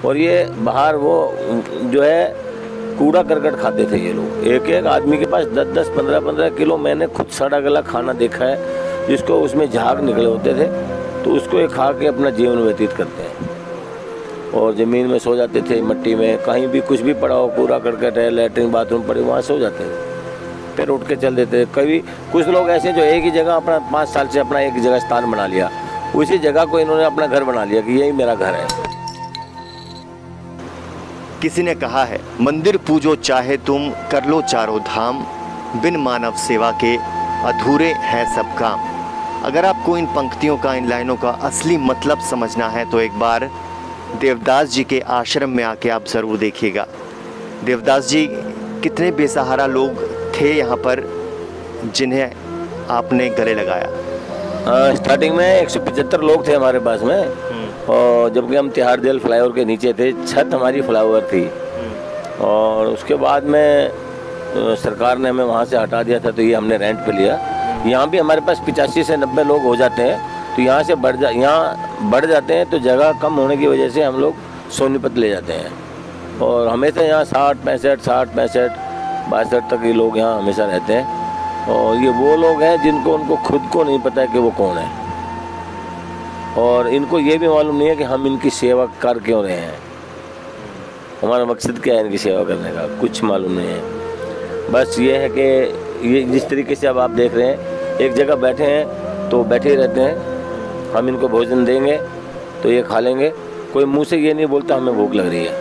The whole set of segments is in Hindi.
और ये बाहर वो जो है कूड़ा करकट खाते थे ये लोग। एक एक आदमी के पास 10-10, 15-15 किलो मैंने खुद सड़ा गला खाना देखा है, जिसको उसमें झाग निकले होते थे, तो उसको ये खा के अपना जीवन व्यतीत करते हैं। और ज़मीन में सो जाते थे, मिट्टी में, कहीं भी कुछ भी पड़ा हो, कूड़ा करकट है, लैट्रिन बाथरूम पड़े, वहाँ सो जाते थे, फिर उठ के चल देते थे। कभी कुछ लोग ऐसे जो एक ही जगह अपना 5 साल से अपना एक जगह स्थान बना लिया, उसी जगह को इन्होंने अपना घर बना लिया कि यही मेरा घर है। किसी ने कहा है, मंदिर पूजो चाहे तुम, कर लो चारों धाम, बिन मानव सेवा के अधूरे हैं सब काम। अगर आपको इन पंक्तियों का, इन लाइनों का असली मतलब समझना है तो एक बार देवदास जी के आश्रम में आके आप ज़रूर देखिएगा। देवदास जी कितने बेसहारा लोग थे यहाँ पर जिन्हें आपने गले लगाया। स्टार्टिंग में 175 लोग थे हमारे पास में, और जबकि हम तिहाड़ जेल फ्लाईओवर के नीचे थे, छत हमारी फ्लाईओवर थी। और उसके बाद में सरकार ने हमें वहाँ से हटा दिया था, तो ये हमने रेंट पे लिया। यहाँ भी हमारे पास 85 से 90 लोग हो जाते हैं, तो यहाँ से यहाँ बढ़ जाते हैं, तो जगह कम होने की वजह से हम लोग सोनीपत ले जाते हैं। और हमेशा यहाँ 60-65 62 तक ये लोग यहाँ हमेशा रहते हैं। और ये वो लोग हैं जिनको उनको खुद को नहीं पता है कि वो कौन है, और इनको ये भी मालूम नहीं है कि हम इनकी सेवा कर क्यों रहे हैं, हमारा मकसद क्या है इनकी सेवा करने का, कुछ मालूम नहीं है। बस ये है कि ये जिस तरीके से अब आप देख रहे हैं, एक जगह बैठे हैं तो बैठे ही रहते हैं। हम इनको भोजन देंगे तो ये खा लेंगे। कोई मुंह से ये नहीं बोलता हमें भूख लग रही है,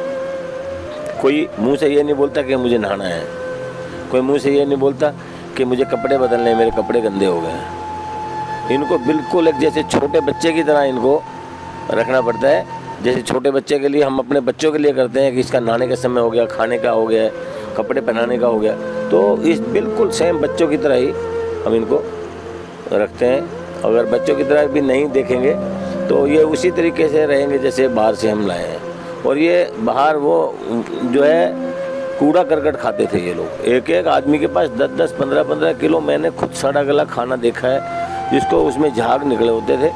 कोई मुंह से ये नहीं बोलता कि मुझे नहाना है, कोई मुंह से ये नहीं बोलता कि मुझे कपड़े बदलने हैं, मेरे कपड़े गंदे हो गए हैं। इनको बिल्कुल एक जैसे छोटे बच्चे की तरह इनको रखना पड़ता है। जैसे छोटे बच्चे के लिए हम अपने बच्चों के लिए करते हैं कि इसका नहाने का समय हो गया, खाने का हो गया, कपड़े पहनाने का हो गया, तो इस बिल्कुल सेम बच्चों की तरह ही हम इनको रखते हैं। अगर बच्चों की तरह भी नहीं देखेंगे तो ये उसी तरीके से रहेंगे जैसे बाहर से हम लाए हैं। और ये बाहर वो जो है कूड़ा करकट खाते थे ये लोग। एक एक आदमी के पास 10-10, 15-15 किलो मैंने खुद सड़ा गला खाना देखा है, जिसको उसमें झाग निकले होते थे,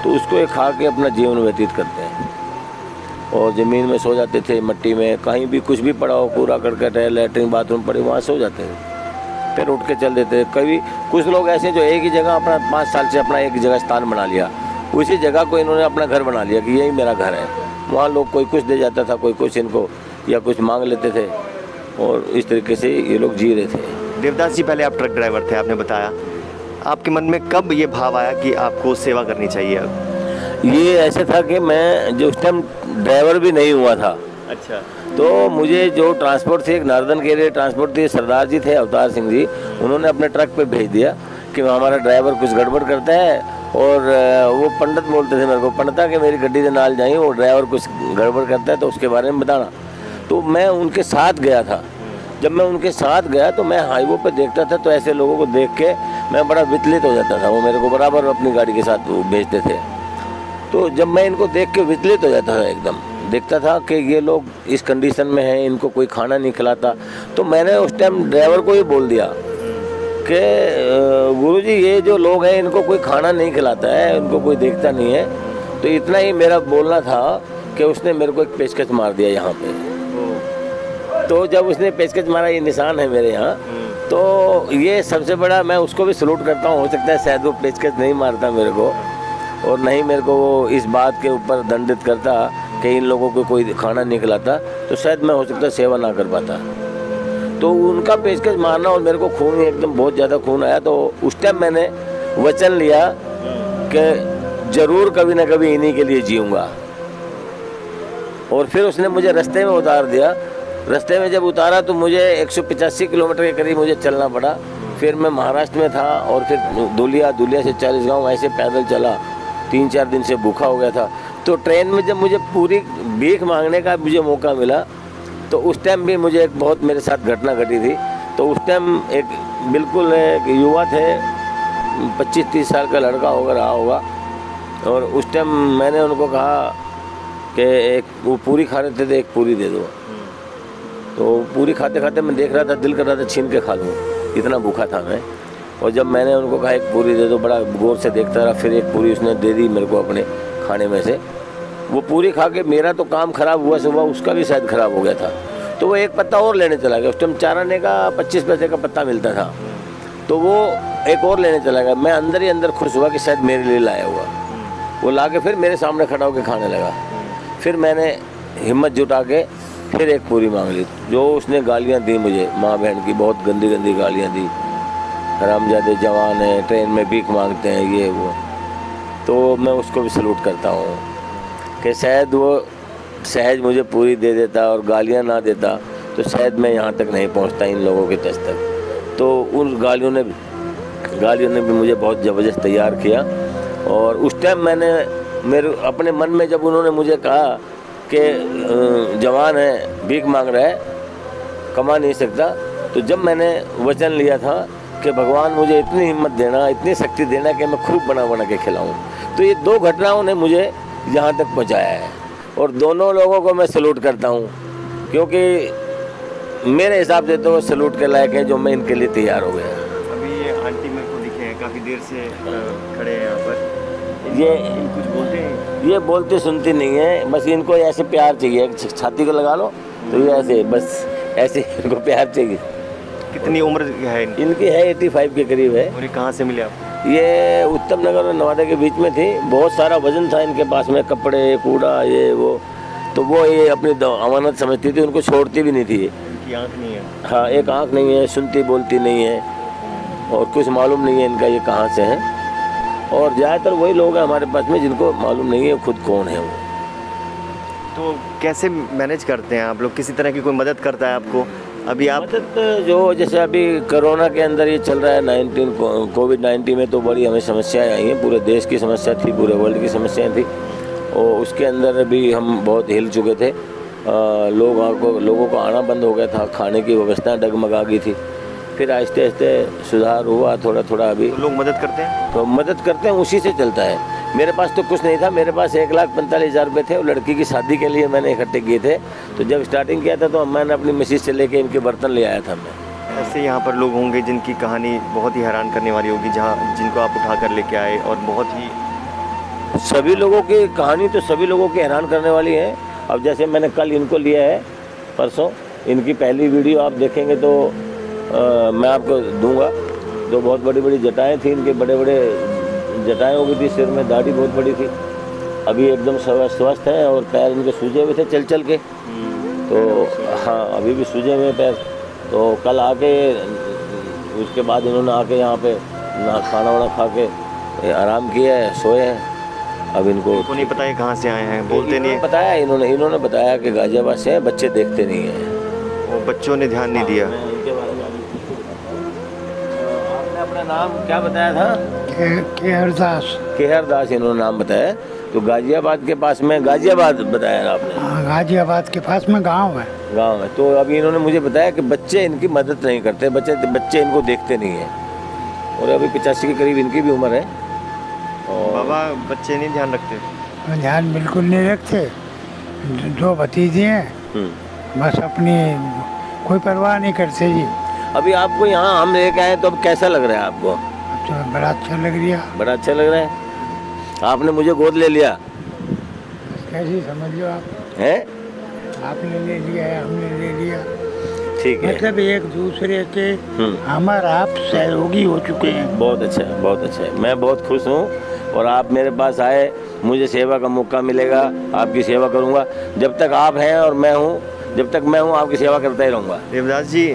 तो उसको ये खा के अपना जीवन व्यतीत करते हैं। और ज़मीन में सो जाते थे, मिट्टी में, कहीं भी कुछ भी पड़ा हो, कूड़ा करकट है, लैट्रिन बाथरूम पड़े, वहाँ सो जाते थे, फिर उठ के चल देते थे। कभी कुछ लोग ऐसे जो एक ही जगह अपना 5 साल से अपना एक जगह स्थान बना लिया, उसी जगह को इन्होंने अपना घर बना लिया कि यही मेरा घर है। वहाँ लोग कोई कुछ दे जाता था, कोई कुछ इनको या कुछ मांग लेते थे, और इस तरीके से ये लोग जी रहे थे। देवदास जी, पहले आप ट्रक ड्राइवर थे, आपने बताया, आपके मन में कब ये भाव आया कि आपको सेवा करनी चाहिए? अब ये ऐसे था कि मैं जो उस टाइम ड्राइवर भी नहीं हुआ था। अच्छा। तो मुझे जो ट्रांसपोर्ट थी, एक नार्दन के लिए ट्रांसपोर्ट थी, सरदार जी थे, अवतार सिंह जी, उन्होंने अपने ट्रक पे भेज दिया कि हमारा ड्राइवर कुछ गड़बड़ करता है। और वो पंडित बोलते थे मेरे को, पंडिता कि मेरी गड्डी के नाल जाइए, वो ड्राइवर कुछ गड़बड़ करता है तो उसके बारे में बताना। तो मैं उनके साथ गया था। जब मैं उनके साथ गया तो मैं हाईवे पे देखता था, तो ऐसे लोगों को देख के मैं बड़ा विचलित हो जाता था। वो मेरे को बराबर अपनी गाड़ी के साथ भेजते थे, तो जब मैं इनको देख के विचलित हो जाता था, एकदम देखता था कि ये लोग इस कंडीशन में हैं, इनको कोई खाना नहीं खिलाता। तो मैंने उस टाइम ड्राइवर को ही बोल दिया कि गुरुजी, ये जो लोग हैं इनको कोई खाना नहीं खिलाता है, इनको कोई देखता नहीं है। तो इतना ही मेरा बोलना था कि उसने मेरे को एक पेचकश मार दिया यहाँ पे। तो जब उसने पेचकश मारा, ये निशान है मेरे यहाँ, तो ये सबसे बड़ा, मैं उसको भी सलूट करता हूँ। हो सकता है शायद वो पेचकश नहीं मारता मेरे को, और नहीं मेरे को वो इस बात के ऊपर दंडित करता कि इन लोगों को कोई खाना नहीं खिलाता, तो शायद मैं हो सकता है सेवा ना कर पाता। तो उनका पेचकश मारना, और मेरे को खून एकदम बहुत ज़्यादा खून आया। तो उस टाइम मैंने वचन लिया कि ज़रूर कभी ना कभी इन्हीं के लिए जीऊँगा। और फिर उसने मुझे रास्ते में उतार दिया। रास्ते में जब उतारा तो मुझे 185 किलोमीटर के करीब मुझे चलना पड़ा। फिर मैं महाराष्ट्र में था, और फिर दुलिया से 40 गाँव ऐसे पैदल चला। 3-4 दिन से भूखा हो गया था। तो ट्रेन में जब मुझे पूरी भीख मांगने का मुझे मौका मिला, तो उस टाइम भी मुझे एक बहुत मेरे साथ घटना घटी थी। तो उस टाइम एक बिल्कुल एक युवा थे, 25-30 साल का लड़का होगा रहा होगा, और उस टाइम मैंने उनको कहा कि एक वो पूरी खा रहे थे, एक पूरी दे दो। तो पूरी खाते खाते मैं देख रहा था, दिल कर रहा था छीन के खा लूँ, इतना भूखा था मैं। और जब मैंने उनको कहा एक पूरी दे दो, बड़ा गौर से देखता रहा। फिर एक पूरी उसने दे दी मेरे को अपने खाने में से। वो पूरी खा के मेरा तो काम खराब हुआ सुबह, उसका भी शायद खराब हो गया था। तो वो एक पत्ता और लेने चला गया। उस टाइम चाराने का 25 पैसे का पत्ता मिलता था, तो वो एक और लेने चला गया। मैं अंदर ही अंदर खुश हुआ कि शायद मेरे लिए लाया हुआ। वो ला के फिर मेरे सामने खड़ा होकर खाने लगा। फिर मैंने हिम्मत जुटा के फिर एक पूरी मांग ली। जो उसने गालियाँ दी मुझे, माँ बहन की बहुत गंदी गंदी गालियाँ दी, हरामजादे जवान हैं, ट्रेन में भीख मांगते हैं, ये वो। तो मैं उसको भी सलूट करता हूँ कि शायद वो सहज मुझे पूरी दे देता और गालियाँ ना देता तो शायद मैं यहाँ तक नहीं पहुँचता, इन लोगों के टच तक। तो उन गालियों ने भी मुझे बहुत ज़बरदस्त तैयार किया। और उस टाइम मैंने मेरे अपने मन में जब उन्होंने मुझे कहा कि जवान है, भीख मांग रहा है, कमा नहीं सकता, तो जब मैंने वचन लिया था कि भगवान मुझे इतनी हिम्मत देना, इतनी शक्ति देना कि मैं खूब बना बना के खिलाऊं, तो ये दो घटनाओं ने मुझे यहाँ तक पहुँचाया है। और दोनों लोगों को मैं सलूट करता हूँ, क्योंकि मेरे हिसाब से तो सलूट के लायक है जो मैं इनके लिए तैयार हो गया। अभी ये आंटी मेरे को दिखे हैं, काफ़ी देर से खड़े हैं यहाँ पर। ये कुछ बोलते हैं? ये बोलते सुनती नहीं है, बस इनको ऐसे प्यार चाहिए, छाती को लगा लो तो ये ऐसे, बस ऐसे इनको प्यार चाहिए। कितनी उम्र है इनकी? इनकी है 85 के करीब है। और ये कहाँ से मिले आप? ये उत्तम नगर और नवादा के बीच में थी। बहुत सारा वजन था इनके पास में, कपड़े, कूड़ा, ये वो। तो वो ये अपनी अमानत समझती थी, उनको छोड़ती भी नहीं थी। इनकी आँख नहीं है? हाँ, एक आँख नहीं है, सुनती बोलती नहीं है, और कुछ मालूम नहीं है इनका ये कहाँ से है। और ज़्यादातर वही लोग हैं हमारे पास में जिनको मालूम नहीं है खुद कौन है वो। तो कैसे मैनेज करते हैं आप लोग? किसी तरह की कोई मदद करता है आपको? अभी आप मदद जो जैसे अभी कोरोना के अंदर ये चल रहा है कोविड-19 में, तो बड़ी हमें समस्याएं आई हैं। पूरे देश की समस्या थी, पूरे वर्ल्ड की समस्याएं थी, और उसके अंदर भी हम बहुत हिल चुके थे। लोगों को आना बंद हो गया था, खाने की व्यवस्था डगमगा गई थी। फिर आहिस्ते आहिस्ते सुधार हुआ थोड़ा थोड़ा। अभी तो लोग मदद करते हैं? तो मदद करते हैं, उसी से चलता है। मेरे पास तो कुछ नहीं था, मेरे पास 1,45,000 रुपये थे, और लड़की की शादी के लिए मैंने इकट्ठे किए थे। तो जब स्टार्टिंग किया था तो मैंने अपनी मिसेज से लेके इनके बर्तन ले आया था मैं। ऐसे यहाँ पर लोग होंगे जिनकी कहानी बहुत ही हैरान करने वाली होगी, जिनको आप उठा कर लेके आए, और बहुत ही सभी लोगों की कहानी तो सभी लोगों की हैरान करने वाली है। अब जैसे मैंने कल इनको लिया है, परसों, इनकी पहली वीडियो आप देखेंगे तो मैं आपको दूंगा। तो बहुत बड़ी बड़ी जटाएँ थी इनके, बड़े बड़े जटाएँ हो गई थी, सिर में दाढ़ी बहुत बड़ी थी। अभी एकदम स्वस्थ है, और पैर इनके सूजे हुए थे चल चल के। तो हाँ, अभी भी सूजे हुए पैर। तो कल आके उसके बाद इन्होंने आके यहाँ पे खाना वाना खा के आराम किया है, सोए हैं। अब इनको नहीं पता है कहाँ से आए हैं, बोलते नहीं बताया इन्होंने बताया कि गाजियाबाद से हैं, बच्चे देखते नहीं हैं। वो बच्चों ने ध्यान नहीं दिया। आपने अपना नाम क्या बताया था? केहर दास इन्होंने नाम बताया। तो गाजियाबाद के पास में, गाजियाबाद बताया आपने? हाँ, गाजियाबाद के पास में गांव है। गांव है। तो अभी इन्होंने मुझे बताया कि बच्चे इनकी मदद नहीं करते, बच्चे इनको देखते नहीं हैं, और अभी 85 के करीब इनकी भी उम्र है। और बाबा बच्चे नहीं ध्यान रखते? ध्यान बिल्कुल नहीं रखते। 2 भतीजे हैं, बस अपनी कोई परवाह नहीं करते जी। अभी आपको यहाँ हम लेके आए तो अब कैसा लग रहा है आपको? तो बड़ा अच्छा लग रहा। बड़ा अच्छा लग रहा है। आपने मुझे गोद ले लिया, कैसी समझ लो आप? हैं? आपने ले लिया है, हमने ले लिया, ठीक है। मतलब एक दूसरे के हमारा आप सहयोगी हो चुके हैं। बहुत अच्छा है, बहुत अच्छा है। मैं बहुत खुश हूँ, और आप मेरे पास आए, मुझे सेवा का मौका मिलेगा, आपकी सेवा करूँगा। जब तक आप हैं और मैं हूँ, जब तक मैं हूँ, आपकी सेवा करता ही रहूँगा। देवदास जी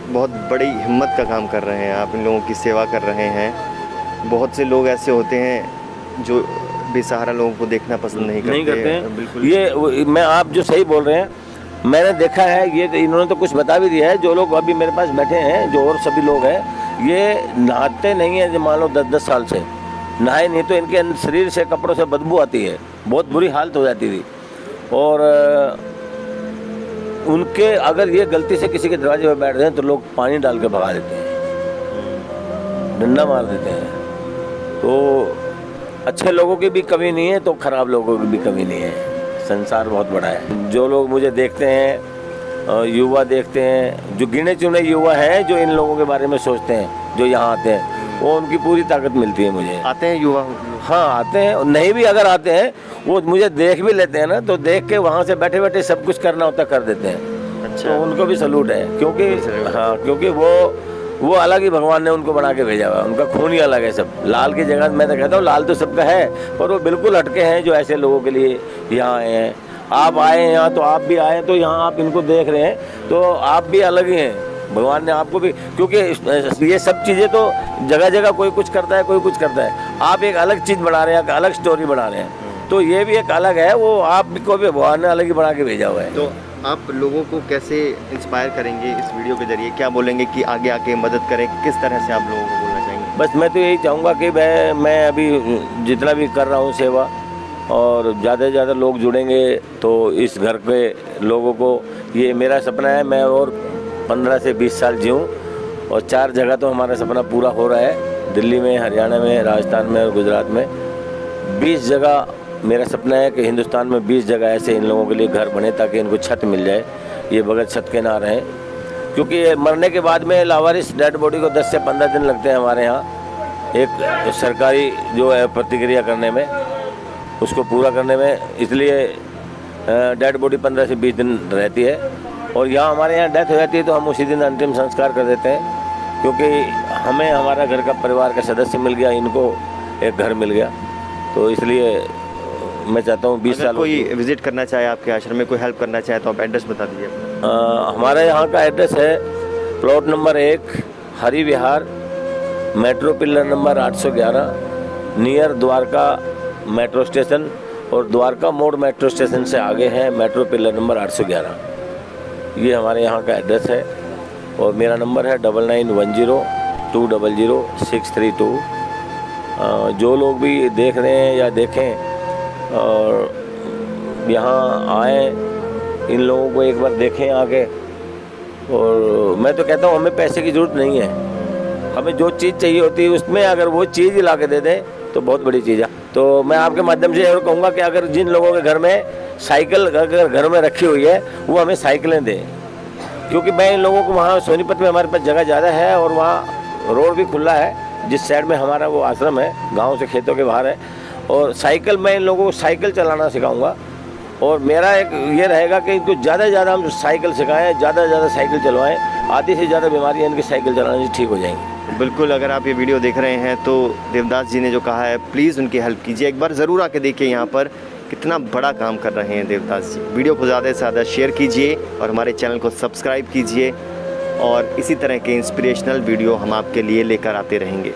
बहुत बड़ी हिम्मत का काम कर रहे हैं आप, इन लोगों की सेवा कर रहे हैं। बहुत से लोग ऐसे होते हैं जो बेसहारा लोगों को देखना पसंद नहीं करते हैं। बिल्कुल, ये मैं आप जो सही बोल रहे हैं, मैंने देखा है। ये इन्होंने तो कुछ बता भी दिया है। जो लोग अभी मेरे पास बैठे हैं, जो और सभी लोग हैं, ये नहाते नहीं हैं। जो मान लो 10-10 साल से नहाए नहीं, तो इनके शरीर से, कपड़ों से बदबू आती है, बहुत बुरी हालत हो जाती थी। और उनके अगर ये गलती से किसी के दरवाजे पर बैठ जाएं तो लोग पानी डाल के भगा देते हैं, डंडा मार देते हैं। तो अच्छे लोगों की भी कमी नहीं है, तो खराब लोगों की भी कमी नहीं है। संसार बहुत बड़ा है। जो लोग मुझे देखते हैं, युवा देखते हैं, जो गिने चुने युवा हैं जो इन लोगों के बारे में सोचते हैं, जो यहाँ आते हैं, वो उनकी पूरी ताकत मिलती है मुझे। आते हैं युवा? हाँ, आते हैं। नहीं भी अगर आते हैं, वो मुझे देख भी लेते हैं ना, तो देख के वहाँ से बैठे बैठे सब कुछ करना होता कर देते हैं। अच्छा। तो उनको भी सलूट है, क्योंकि हाँ, क्योंकि वो अलग ही भगवान ने उनको बना के भेजा हुआ है, उनका खून ही अलग है सब। लाल की जगह मैं तो कहता हूँ लाल तो सबका है, पर वो बिल्कुल हटके हैं जो ऐसे लोगों के लिए यहाँ आए हैं। आप आए हैं यहाँ, तो आप भी आए, तो यहाँ आप इनको देख रहे हैं तो आप भी अलग ही हैं। भगवान ने आपको भी, क्योंकि ये सब चीज़ें तो जगह जगह कोई कुछ करता है, कोई कुछ करता है, आप एक अलग चीज़ बना रहे हैं, एक अलग स्टोरी बना रहे हैं, तो ये भी एक अलग है, वो आपको भी भगवान ने अलग ही बना के भेजा हुआ है। तो आप लोगों को कैसे इंस्पायर करेंगे इस वीडियो के जरिए, क्या बोलेंगे कि आगे आके मदद करें, किस तरह से आप लोगों को बोलना चाहेंगे? बस मैं तो यही चाहूँगा कि मैं अभी जितना भी कर रहा हूँ सेवा, और ज़्यादा से ज़्यादा लोग जुड़ेंगे तो इस घर के लोगों को, ये मेरा सपना है, मैं और 15 से 20 साल जीऊँ, और 4 जगह तो हमारा सपना पूरा हो रहा है, दिल्ली में, हरियाणा में, राजस्थान में और गुजरात में। 20 जगह मेरा सपना है कि हिंदुस्तान में 20 जगह ऐसे इन लोगों के लिए घर बने, ताकि इनको छत मिल जाए, ये बगैर छत के ना रहें। क्योंकि मरने के बाद में लावारिस डेड बॉडी को 10 से 15 दिन लगते हैं हमारे यहाँ, एक सरकारी जो है प्रतिक्रिया करने में, उसको पूरा करने में, इसलिए डेड बॉडी 15 से 20 दिन रहती है। और यहाँ हमारे यहाँ डेथ हो जाती है तो हम उसी दिन अंतिम संस्कार कर देते हैं, क्योंकि हमें हमारा घर का परिवार का सदस्य मिल गया, इनको एक घर मिल गया, तो इसलिए मैं चाहता हूँ 20 साल। कोई विजिट करना चाहे आपके आश्रम में, कोई हेल्प करना चाहे तो आप एड्रेस बता दीजिए। हमारे यहाँ का एड्रेस है plot number 1, Hari Vihar, metro pillar number 811, near Dwarka metro station, और द्वारका मोड़ मेट्रो स्टेशन से आगे है मेट्रो पिलर नंबर 811। ये हमारे यहाँ का एड्रेस है, और मेरा नंबर है 9910200632। जो लोग भी देख रहे हैं या देखें और यहाँ आए, इन लोगों को एक बार देखें आके। और मैं तो कहता हूँ हमें पैसे की ज़रूरत नहीं है, हमें जो चीज़ चाहिए होती है उसमें अगर वो चीज़ ला के दे दें तो बहुत बड़ी चीज़ है। तो मैं आपके माध्यम से और कहूँगा कि अगर जिन लोगों के घर में साइकिल अगर घर में रखी हुई है वो हमें साइकिलें दें, क्योंकि मैं इन लोगों को, वहाँ सोनीपत में हमारे पास जगह ज़्यादा है और वहाँ रोड भी खुला है, जिस साइड में हमारा वो आश्रम है, गाँव से खेतों के बाहर है, और साइकिल, मैं इन लोगों को साइकिल चलाना सिखाऊंगा। और मेरा एक ये रहेगा कि इनको ज़्यादा से ज़्यादा हम साइकिल सिखाएं, ज़्यादा से ज़्यादा साइकिल चलवाएं, आधी से ज़्यादा बीमारियाँ इनकी साइकिल चलाने से ठीक हो जाएंगी। बिल्कुल, अगर आप ये वीडियो देख रहे हैं तो देवदास जी ने जो कहा है, प्लीज़ उनकी हेल्प कीजिए। एक बार ज़रूर आके देखिए यहाँ पर कितना बड़ा काम कर रहे हैं देवदास जी। वीडियो को ज़्यादा से ज़्यादा शेयर कीजिए और हमारे चैनल को सब्सक्राइब कीजिए, और इसी तरह के इंस्पिरेशनल वीडियो हम आपके लिए लेकर आते रहेंगे।